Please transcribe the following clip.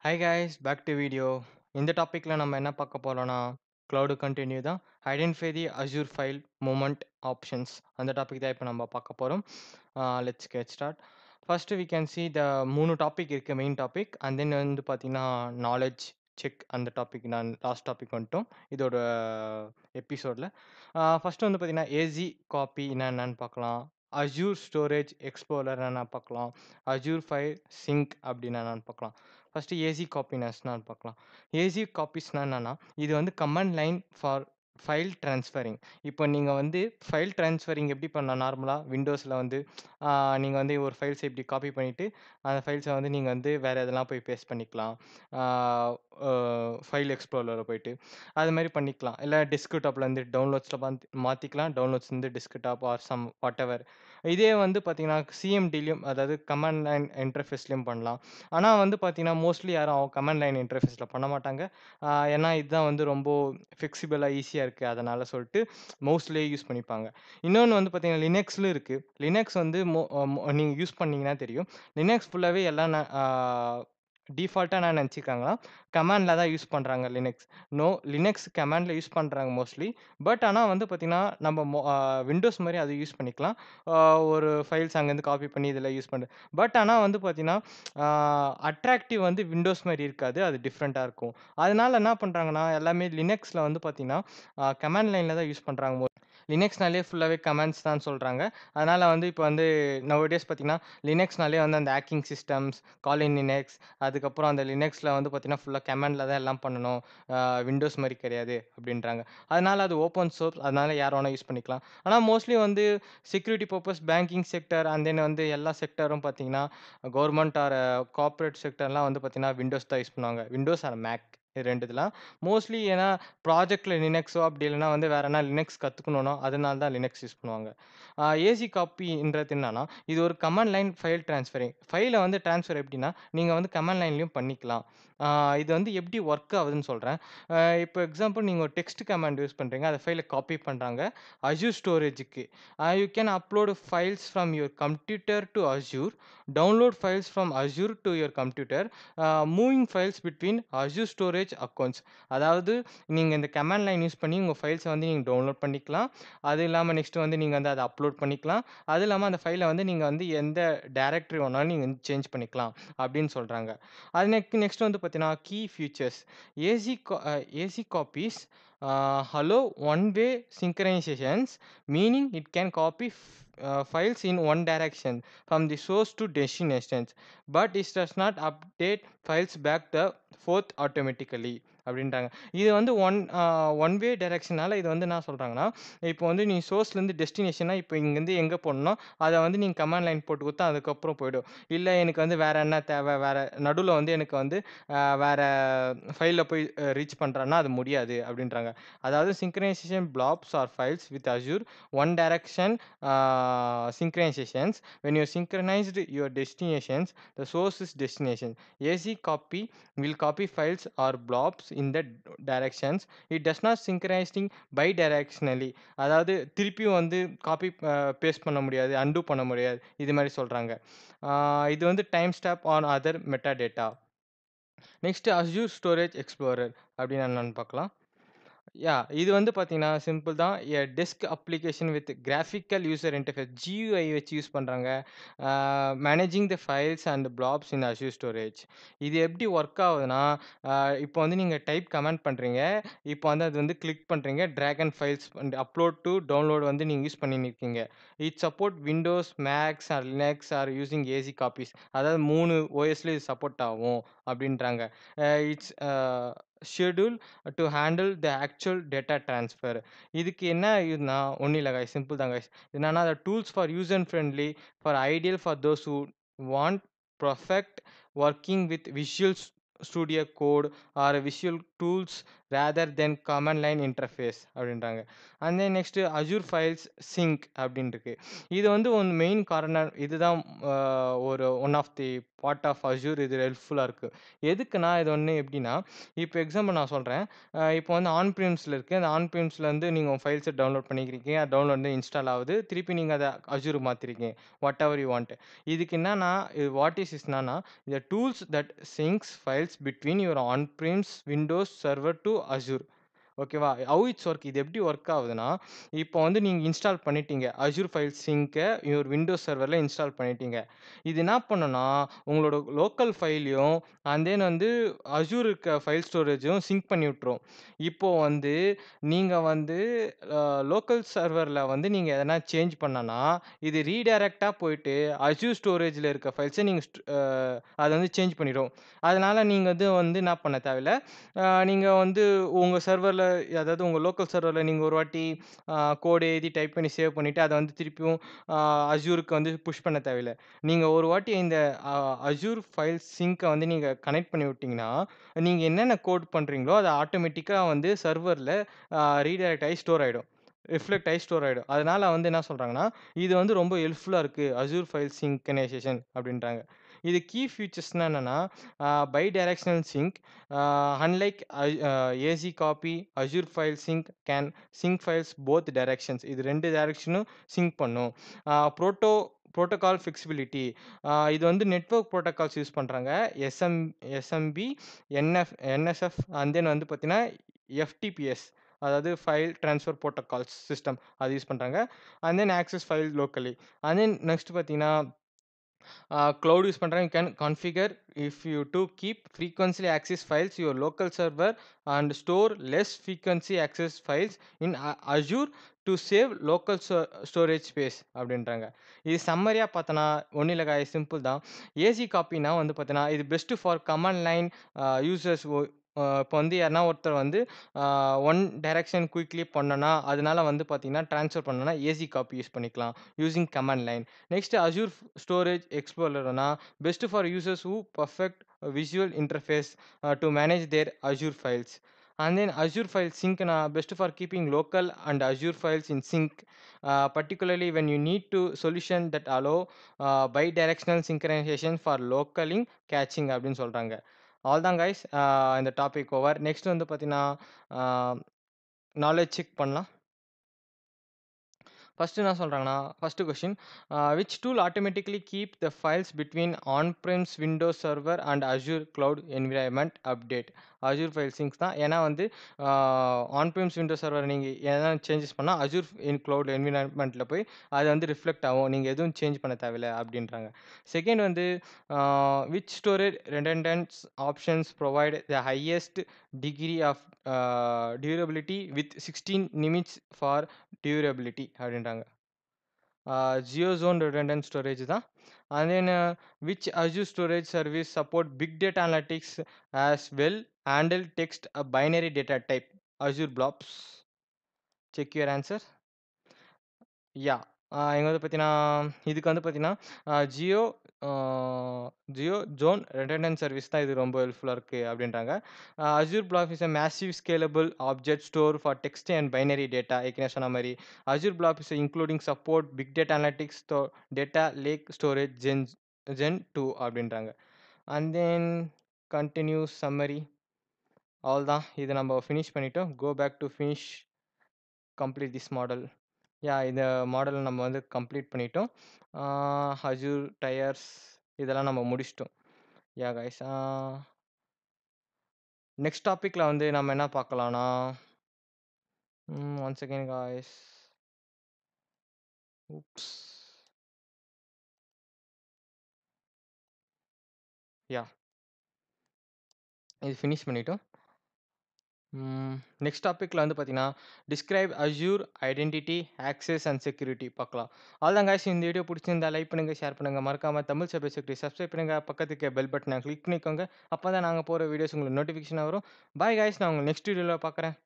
Hi guys, back to video. இந்த டாபிக்ல நம்ம என்ன பார்க்க போறோம்னா cloud continue தான் identify the Azure file moment options அந்த டாபிக் தான் இப்போ நம்ம பார்க்க போறோம். Let's get start. First we can see the மூணு டாபிக் இருக்கு மெயின் டாபிக் and then வந்து பார்த்தீங்கன்னா knowledge செக் அந்த டாபிக் நான் லாஸ்ட் டாபிக் வந்துட்டோம் இதோட எபிசோடில். ஃபர்ஸ்ட் வந்து பார்த்தீங்கன்னா ஏசி காப்பி என்னென்னு பார்க்கலாம். Azure Storage Explorer என்ன பார்க்கலாம். Azure File Sync அப்படின்னா என்னன்னு பார்க்கலாம். ஃபர்ஸ்ட் ஏசி காப்பினஸ்னான்னு பார்க்கலாம். ஏசி காப்பீஸ்னா என்னன்னா, இது வந்து command line for file transferring. இப்போ நீங்க வந்து ஃபைல் ட்ரான்ஸ்ஃபரிங் எப்படி பண்ணலாம் நார்மலா விண்டோஸ்ல வந்து நீங்க வந்து ஒரு ஃபைல்ஸ இப்படி காப்பி பண்ணிட்டு, அந்த ஃபைல்ஸ வந்து நீங்க வந்து வேற எதெல்லாம் போய் பேஸ்ட் பண்ணிக்கலாம். ஆ அ ஃபைல் எக்ஸ்ப்ளோரர்ல போயிட்டு, அது மாரி பண்ணிக்கலாம். இல்ல டெஸ்க்டாப்லேருந்து டவுன்லோட்ஸ்ல மாத்திக்கலாம். டவுன்லோட்ஸ்லேருந்து டெஸ்க்டாப் ஆர் சம் வாட்டெவர். இதே வந்து பார்த்தீங்கன்னா, சிஎம்டிலயும் அதாவது கமாண்ட் லைன் இன்டர்ஃபேஸ்லயும் பண்ணலாம். ஆனா வந்து பார்த்தீங்கன்னா, மோஸ்ட்லி யாரும் கமாண்ட் லைன் இன்டர்ஃபேஸ்ல பண்ண மாட்டாங்க. ஏன்னா இதுதான் வந்து ரொம்ப ஃப்ளெக்சிபிளா ஈஸியா இருக்கு. அதனால சொல்லிட்டு மவுஸ்லயே யூஸ் பண்ணிப்பாங்க. இன்னொன்னு வந்து பார்த்தீங்கன்னா, லினக்ஸ்லயும் இருக்கு. லினக்ஸ் வந்து நீங்க யூஸ் பண்ணீங்கன்னா தெரியும். லினக்ஸ் ஃபுல்லாவே எல்லாம் டிஃபால்ட்டா என்ன நெனச்சுக்கிறாங்கன்னா, கமாண்ட்ல தான் யூஸ் பண்றாங்க லினக்ஸ். நோ லினக்ஸ் கமாண்ட்ல யூஸ் பண்றாங்க மோஸ்ட்லி. பட் ஆனா வந்து பார்த்தீங்கன்னா, நம்ம விண்டோஸ் மாரி அத யூஸ் பண்ணிக்கலாம். அ ஒரு ஃபைல்ஸ் அங்கேருந்து காப்பி பண்ணி இதில யூஸ் பண்றது. பட் ஆனா வந்து பார்த்தீங்கன்னா, ஆ அட்ராக்டிவ் வந்து விண்டோஸ் மாரி இருக்காது. அது டிஃப்ரெண்ட்டா இருக்கும். அதனால என்ன பண்றாங்கன்னா, எல்லாமே லினக்ஸ்ல வந்து பார்த்தீங்கன்னா, கமாண்ட் லைன்ல தான் யூஸ் பண்றாங்க. லினக்ஸ்னாலே ஃபுல்லாவே கமாண்ட்ஸ் தான் சொல்றாங்க. அதனால வந்து இப்ப வந்து நௌடேஸ் பார்த்தீங்கன்னா, லினக்ஸ்னாலே வந்து அந்த ஹேக்கிங் சிஸ்டம்ஸ், கால் இன் லினக்ஸ் அதுக்கப்புறம் அந்த லினக்ஸ்ல வந்து பார்த்தீங்கன்னா, ஃபுல்லா கமாண்ட்ல தான் எல்லாம் பண்ணணும். விண்டோஸ் மாரி கிடையாது அப்டின்றாங்க. அதனால அது ஓப்பன் சோர்ஸ் அதனால யார் வேணா யூஸ் பண்ணிக்கலாம். ஆனா மோஸ்ட்லி வந்து security purpose banking sector and then வந்து எல்லா செக்டாரும் பார்த்தீங்கன்னா, கவர்ன்மென்ட் ஆர் கார்ப்பரேட் செக்டார்லாம் வந்து பார்த்தீங்கன்னா, விண்டோஸ் தான் யூஸ் பண்ணுவாங்க. விண்டோஸ் ஆர் மேக் இது 2 இதுல. மோஸ்ட்லி ஏன்னா ப்ராஜெக்ட்ல லினக்ஸோ அப்படி இல்லன்னா வந்து வேற என்ன லினக்ஸ் கத்துக்கணும்னா, அதனால தான் லினக்ஸ் யூஸ் பண்ணுவாங்க. ஏசி காப்பின்றது என்னன்னா, இது ஒரு கமாண்ட் லைன் ஃபைல் ட்ரான்ஸ்ஃபரிங். ஃபைல வந்து ட்ரான்ஸ்ஃபர் எப்படின்னா, நீங்க வந்து கமாண்ட் லைன்லயும் பண்ணிக்கலாம். இது வந்து எப்படி ஒர்க் ஆகுதுன்னு சொல்றேன். இப்போ எக்ஸாம்பிள் நீங்க ஒரு டெக்ஸ்ட் கமாண்ட் யூஸ் பண்றீங்க. அந்த ஃபைல காப்பி பண்றாங்க. Azure ஸ்டோரேஜ்க்கு. You can upload files from your computer to Azure, download files from Azure to your computer, moving files between Azure storage accounts. அதாவது நீங்க இந்த கமாண்ட் லைன் யூஸ் பண்ணி உங்க ஃபைல்ஸ வந்து நீங்க டவுன்லோட் பண்ணிக்கலாம். அது இல்லாம நெக்ஸ்ட் வந்து நீங்க வந்து அத அப்லோட் பண்ணிக்கலாம். அது இல்லாம அந்த ஃபைல வந்து நீங்க வந்து எந்த டைரக்டரி வேணாலும் நீங்க வந்து சேஞ்ச் பண்ணிக்கலாம் அப்படின்னு சொல்றாங்க. அது நெக்ஸ்ட் வந்து பார்த்தீங்கன்னா, key features. AC copies allow one-way synchronizations, meaning it can copy files in one direction from the source to destinations, but it does not update files back the forth automatically அப்படின்ட்டாங்க. இது வந்து one way டைரக்ஷனால இது வந்து என்ன சொல்றாங்கன்னா, இப்போ வந்து நீ சோர்ஸ்லேருந்து டெஸ்டினேஷனா இப்போ இங்கேருந்து எங்கே போகணும்னோ, அத வந்து நீங்க கமாண்ட் லைன் போட்டு குடுத்தா அதுக்கப்புறம் போயிடும். இல்ல எனக்கு வந்து வேற என்ன தேவை, வேற நடுவுல வந்து எனக்கு வந்து வேற ஃபைல்ல போய் ரீச் பண்றேன்னா அது முடியாது அப்படின்றாங்க. அதாவது synchronisation blobs or files with Azure one direction synchronizations. When you synchronized your destinations, the source is destination. AC copy will copy files or blobs in the directions. It does not synchronizing bidirectionally. அதாவது திருப்பியும் வந்து copy paste பண்ண முடியாது, undo பண்ண முடியாது. இது மாரி சொல்றாங்க. இது வந்து time stamp on other metadata. Next Azure Storage Explorer அப்படின்னா என்னன்னு பார்க்கலாம். இது வந்து பார்த்தீங்கன்னா, சிம்பிள் தான். Desk application with graphical user interface GUI வச்சு யூஸ் பண்றாங்க. Managing the files and blobs in Azure storage. இது எப்படி ஒர்க் ஆகுதுன்னா, அ இப்போ வந்து நீங்க டைப் கமாண்ட் பண்றீங்க. இப்போ வந்து அது வந்து கிளிக் பண்றீங்க. Drag and files upload to download வந்து நீங்க யூஸ் பண்ணின்னு இருக்கீங்க. It support Windows, Macs or Linux or using AC copies. அதாவது 3 OSல இது சப்போர்ட் ஆகும் அப்படின்றாங்க. It's schedule to handle the actual data transfer. இதுக்கு என்ன இதுன்னா, ஒண்ணும் இல்ல கைஸ். சிம்பிள் தான் கைஸ். என்னன்னா, the tools for user friendly for ideal for those who want perfect working with Visual Studio Code or Visual tools rather than command line interface அப்படின்றாங்க. And then next Azure files sync அப்படின்னு இருக்கு. இது வந்து one main காரணம். இதுதான் ஒரு one of the part of Azure. இது ஹெல்ப்ஃபுல்லா இருக்கு. எதுக்குன்னா இது ஒண்ணு எப்படின்னா, இப்போ எக்ஸாம்பிள் நான் சொல்றேன். இப்போ வந்து ஆன் பிரீம்ஸ்ல இருக்கு. அந்த ஆன் பிரீம்ஸ்ல வந்து நீங்க உங்க ஃபைல்ஸ டவுன்லோட் பண்ணிக்கிறீங்க. டவுன்லோட் வந்து இன்ஸ்டால் ஆகுது. திருப்பி நீங்க அத அஜூருக்கு மாத்திருக்கீங்க. Whatever you want. இதுக்கு என்னன்னா, இது வாட் இஸ் இஸ்னானா, the tools that syncs files between your on-premise Windows server to Azure. ஓகேவா? ஹவ் இட்ஸ் ஒர்க் இது எப்படி ஒர்க் ஆகுதுன்னா, இப்போ வந்து நீங்க இன்ஸ்டால் பண்ணிட்டீங்க. அஜூர் ஃபைல் சிங்க்க யுவர் விண்டோஸ் சர்வர்ல இன்ஸ்டால் பண்ணிட்டீங்க. இது என்ன பண்ணும்னா, உங்களோட லோக்கல் ஃபைலையும் அண்ட் தென் வந்து அஜூர் இருக்க ஃபைல் ஸ்டோரேஜும் சிங்க் பண்ணி விட்டுரும். இப்போ வந்து நீங்க வந்து லோக்கல் சர்வர்ல வந்து நீங்க எதனா சேஞ்ச் பண்ணனா, இது ரீடைரக்ட்டா போயிட்டு அஜூர் ஸ்டோரேஜ்ல இருக்க ஃபைல்ஸ நீங்க அத வந்து சேஞ்ச் பண்ணிரும். அதனால நீங்க வந்து என்ன பண்ண தேவையில்ல. நீங்க வந்து உங்க சர்வர்ல அதாவது உங்க லோக்கல் சர்வர்ல நீங்க ஒரு வாட்டி கோட் எழுதி டைப் பண்ணி சேவ் பண்ணிட்டு, அத வந்து திருப்பியும் அ அஸ்யூருக்கு வந்து புஷ் பண்ண தேவையில்ல. நீங்க ஒரு வாட்டி இந்த அஸ்யூர் ஃபைல் சிங்க்க வந்து நீங்க கனெக்ட் பண்ணி விட்டீங்கன்னா, நீங்க என்னென்ன கோட் பண்றீங்களோ, அது ஆட்டோமேட்டிக்கா வந்து சர்வர்ல ரீடைரக்ட் ஆயி ஸ்டோர் ஆயிடும். ரிஃப்ளெக்ட் ஆயி ஸ்டோர் ஆயிடும். அதனால வந்து என்ன சொல்றாங்கன்னா, இது வந்து ரொம்ப ஹெல்ப்ஃபுல்லா இருக்கு. அஸ்யூர் ஃபைல் சிங்க்ரனைசேஷன் அப்படின்றாங்க. இது கீ ஃபீச்சர்ஸ்னா என்னன்னா, bidirectional sync. Unlike AZ copy, Azure File Sync can sync files both directions. இது 2 டைரக்ஷனும் சிங்க் பண்ணும். Protocol flexibility. இது வந்து நெட்வொர்க் புரோட்டோகால்ஸ் யூஸ் பண்றாங்க. எஸ்எம்பி, என்எஸ்எஃப் அண்ட் தென் வந்து பார்த்தீங்கன்னா, எஃப்டிபிஎஸ். அதாவது ஃபைல் ட்ரான்ஸ்ஃபர் புரோட்டோகால்ஸ் சிஸ்டம் அது யூஸ் பண்றாங்க. And then access file locally. And then next பார்த்தீங்கன்னா, cloud யூஸ் பண்றாங்க. You can configure if you to keep frequently access files your local server and store less frequency access files in Azure to save local storage space அப்படின்றாங்க. இது சம்மரியா பார்த்தனா ஒண்ணும் இல்ல guys, simple தான். AC காப்பினா வந்து பார்த்தீங்கன்னா, இது best for command line users. இப்போ வந்து யாருன்னா ஒருத்தர் வந்து ஒன் டைரக்ஷன் குயிக்லி பண்ணனா, அதனால வந்து பார்த்தீங்கன்னா, ட்ரான்ஸ்ஃபர் பண்ணணும்னா ஏசி காப்பி யூஸ் பண்ணிக்கலாம். Using command line. Next Azure storage எக்ஸ்ப்ளோரர்னா best for users who perfect visual interface to manage their Azure files. And then Azure File Sync best for keeping local and Azure files in sync, particularly when you need to solution that allow bi-directional synchronization for localing catching அப்படின்னு சொல்றாங்க. அவ்வளோதான் guys, இந்த topic over. Next வந்து பார்த்தீங்கன்னா, knowledge check பண்ணலாம். First என்ன சொல்றாங்கன்னா, first question, which tool automatically keep the files between on prems Windows server and Azure cloud environment update. Azure file syncs தான். ஏன்னா வந்து ஆன்-பிரெம்ஸ் விண்டோஸ் சர்வர் நீங்கள் எதனா சேஞ்சஸ் பண்ணால் அஸ்யூர் கிளவுட் என்விரான்மெண்ட்டில் போய் அது வந்து ரிஃப்ளெக்ட் ஆகும். நீங்கள் எதுவும் சேஞ்ச் பண்ண தேவையில்லை அப்படின்றாங்க. செகண்ட் வந்து, which storage redundancy options provide the highest degree of durability with 16 nines for durability அப்படின்றாங்க. ஜியோ ஜோன் ரிடண்டன்ட் ஸ்டோரேஜ் தான். And then which Azure storage service support big data analytics as well handle text a binary data type Azure blobs. Check your answer. Yeah இங்கே வந்து பார்த்தீங்கன்னா, இதுக்கு வந்து பார்த்தீங்கன்னா geo geo zone redundant service தான் இது ரொம்ப ஹெல்ப்ஃபுல்லாக இருக்குது அப்படின்றாங்க. Azure black is a massive scalable object store for text and binary data. ஏற்கனவே சொன்ன மாதிரி Azure black is including support big data analytics data lake storage gen 2 அப்படின்றாங்க. And then continue summary. அவ்வளோதான், இது நம்ம ஃபினிஷ் பண்ணிட்டோம். Go back to finish complete this model. இந்த model நம்ம வந்து கம்ப்ளீட் பண்ணிட்டோம். அஸ்யூர் டயர்ஸ் இதெல்லாம் நம்ம முடிச்சிட்டோம். கைஸ், நெக்ஸ்ட் டாபிக்ல வந்து நம்ம என்ன பார்க்கலாம்னா, ஒன் செகண்ட் கைஸ். ஊப்ஸ். இது ஃபினிஷ் பண்ணிட்டோம். நெக்ஸ்ட் டாபிக்ல வந்து பார்த்தீங்கன்னா, describe Azure identity access and security பார்க்கலாம். அவ்வளோதான் கைஸ், இந்த வீடியோ பிடிச்சிருந்தா லைக் பண்ணுங்க, ஷேர் பண்ணுங்க, மறக்காம தமிழ் சபை செக்யூரிட்டி சப்ஸ்கிரைப் பண்ணுங்க, பக்கத்துக்கு பெல் பட்டனை கிளிக் பண்ணிக்கோங்க. அப்போ தான் நாங்கள் போகிற வீடியோஸ் உங்களுக்கு நோட்டிஃபிகேஷன் வரும். பாய் கைஸ், நான் உங்களை நெக்ஸ்ட் வீடியோவில் பார்க்குறேன்.